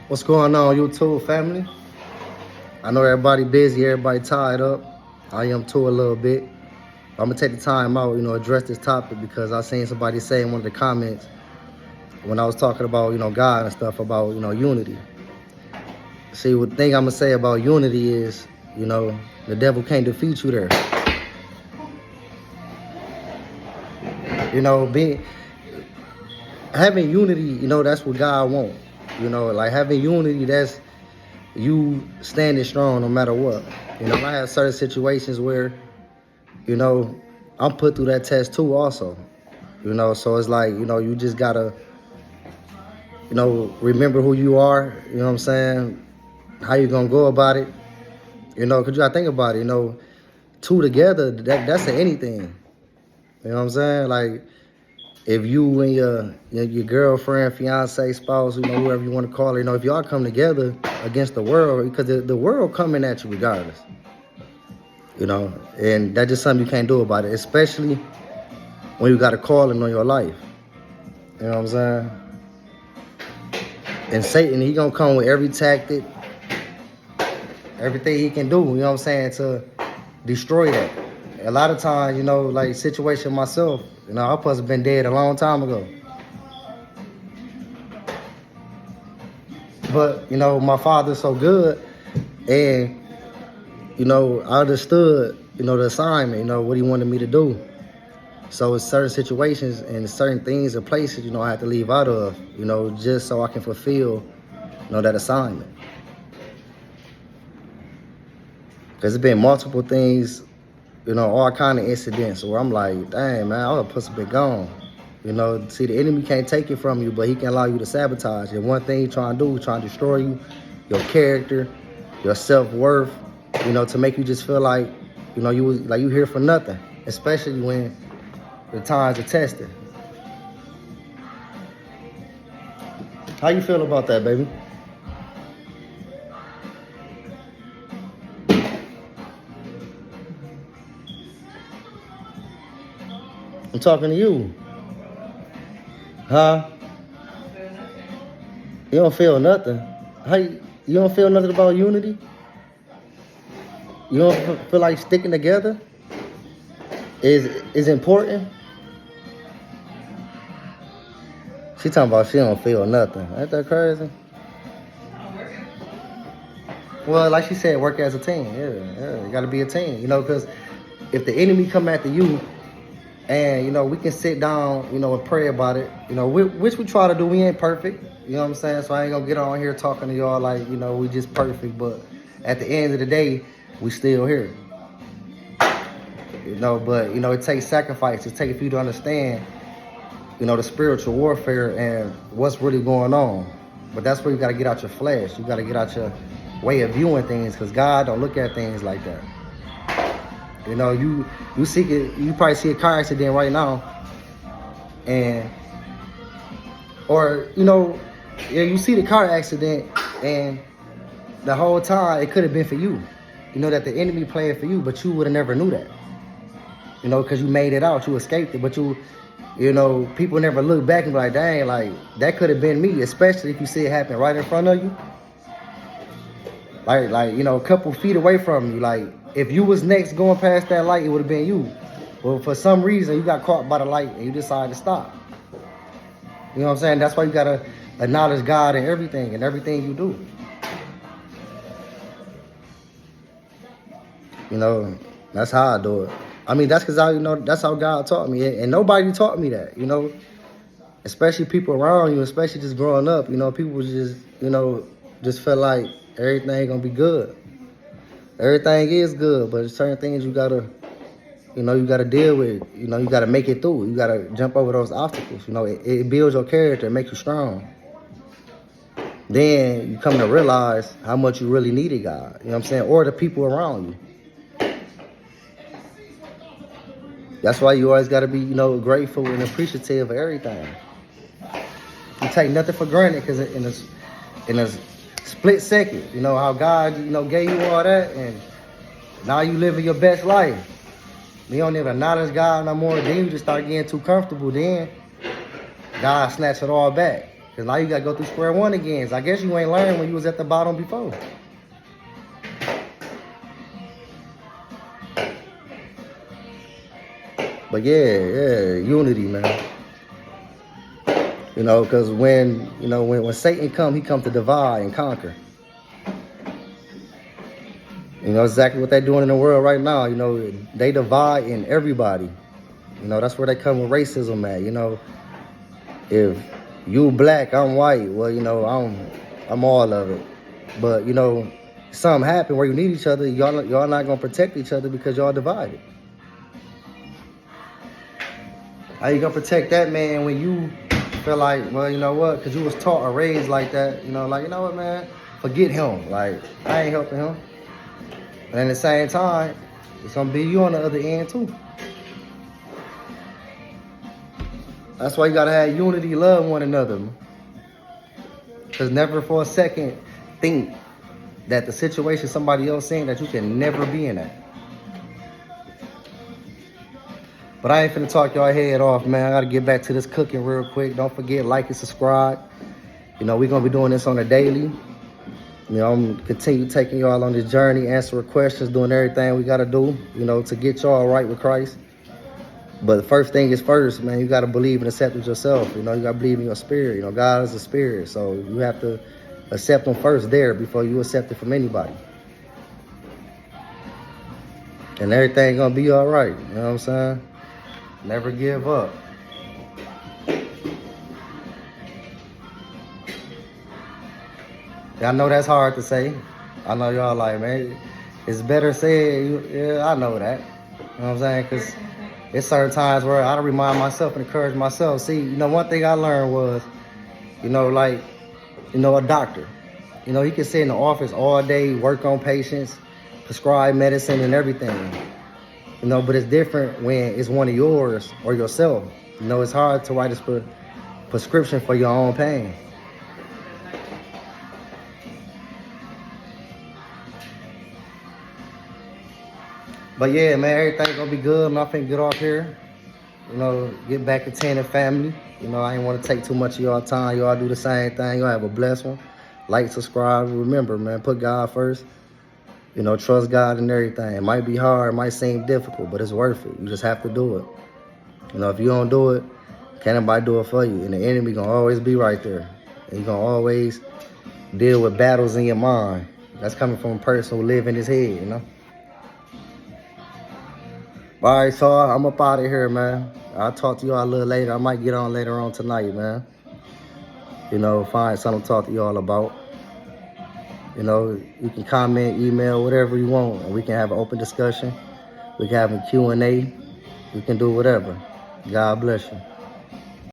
What's going on, YouTube family? I know everybody busy, everybody tied up. I am too a little bit. I'm gonna take the time out, address this topic because I seen somebody say in one of the comments when I was talking about, God and stuff about, unity. See, the thing I'm gonna say about unity is, the devil can't defeat you there. Having unity, that's what God wants. Like having unity, that's you standing strong no matter what. I have certain situations where, I'm put through that test too also. So it's like, you just gotta, remember who you are, you know what I'm saying? How you gonna go about it. Cause you gotta think about it, two together, that's anything. You know what I'm saying? Like if you and your girlfriend, fiance, spouse, whoever you want to call it, if y'all come together against the world, because the world coming at you regardless. And that's just something you can't do about it, especially when you got a calling on your life. You know what I'm saying? And Satan, he gonna come with every tactic, everything he can do, to destroy that. A lot of times, like situation myself, I supposed to have been dead a long time ago. But, my father's so good, and, I understood, the assignment, what he wanted me to do. So it's certain situations and certain things and places, I have to leave out of, just so I can fulfill, that assignment. Because there's been multiple things, all kind of incidents where I'm like, dang, man, I was supposed to be gone. See, the enemy can't take it from you, but he can allow you to sabotage. And one thing he's trying to do is trying to destroy you, your character, your self-worth, to make you just feel like, you here for nothing, especially when the times are tested. How you feel about that, baby? I'm talking to you. Huh? You don't feel nothing? How you don't feel nothing about unity? You don't feel like sticking together is important? She talking about she don't feel nothing. Ain't that crazy? Well, like she said, work as a team. Yeah, you gotta be a team, because if the enemy come after you, and, we can sit down, and pray about it, which we try to do. We ain't perfect, you know what I'm saying? So I ain't gonna get on here talking to y'all like, we just perfect. But at the end of the day, we still here. But, it takes sacrifice. It takes for you to understand, the spiritual warfare and what's really going on. But that's where you got to get out your flesh. You got to get out your way of viewing things, because God don't look at things like that. You see it. You probably see a car accident right now, you see the car accident, and the whole time it could have been for you. That the enemy playing for you, but you would have never knew that. Because you made it out, you escaped it, but people never look back and be like, dang, like that could have been me, especially if you see it happen right in front of you. Like, a couple feet away from you. Like, if you was next going past that light, it would have been you. Well, for some reason, you got caught by the light and you decided to stop. You know what I'm saying? That's why you got to acknowledge God in everything you do. That's how I do it. I mean, that's because that's how God taught me. And nobody taught me that, especially people around you, especially just growing up, people just, just felt like everything gonna be good. Everything is good, but there's certain things you gotta deal with. You gotta make it through. You gotta jump over those obstacles. It builds your character, it makes you strong. Then you come to realize how much you really needed God. You know what I'm saying? Or the people around you. That's why you always gotta be, grateful and appreciative of everything. You take nothing for granted, because in a split second, how God, gave you all that, and now you living your best life. You don't even acknowledge God no more. Then you just start getting too comfortable. Then God snatch it all back. Cause now you gotta go through square one again. So I guess you ain't learned when you was at the bottom before. But yeah, unity, man. You know, because when Satan come, he comes to divide and conquer. You know exactly what they're doing in the world right now. You know, they divide in everybody. You know, that's where they come with racism at. You know, if you black, I'm white. Well, you know, I'm all of it. But you know, something happened where you need each other. Y'all not gonna protect each other because y'all divided. How you gonna protect that man when you feel like, well, you know what? Because you was taught or raised like that. You know, like, you know what, man? Forget him. Like, I ain't helping him. And at the same time, it's gonna be you on the other end too. That's why you gotta have unity, love one another. Because never for a second think that the situation somebody else in that you can never be in that. But I ain't finna talk y'all head off, man. I gotta get back to this cooking real quick. Don't forget, like and subscribe. You know, we're gonna be doing this on a daily. You know, I'm gonna continue taking y'all on this journey, answering questions, doing everything we gotta do, you know, to get y'all right with Christ. But the first thing is first, man, you gotta believe and accept it yourself. You know, you gotta believe in your spirit. You know, God is a spirit, so you have to accept him first there before you accept it from anybody. And everything gonna be all right, you know what I'm saying? Never give up. I know that's hard to say. I know y'all like, man, it's better said. Yeah, I know that. You know what I'm saying? Because there's certain times where I remind myself and encourage myself. See, you know, one thing I learned was, you know, like, you know, a doctor. You know, he can sit in the office all day, work on patients, prescribe medicine and everything. You know, but it's different when it's one of yours or yourself. You know, it's hard to write a prescription for your own pain. But yeah, man, everything gonna be good. I'm finna get off here. You know, get back to attending family. You know, I ain't want to take too much of y'all time. Y'all do the same thing. Y'all have a blessed one. Like, subscribe. Remember, man, put God first. You know, trust God and everything. It might be hard, it might seem difficult, but it's worth it. You just have to do it. You know, if you don't do it, can't nobody do it for you. And the enemy gonna always be right there. And you're gonna always deal with battles in your mind. That's coming from a person who live in his head, you know? All right, so I'm up out of here, man. I'll talk to y'all a little later. I might get on later on tonight, man. You know, find something to talk to y'all about. You know, you can comment, email, whatever you want, and we can have an open discussion. We can have a Q&A. We can do whatever. God bless you.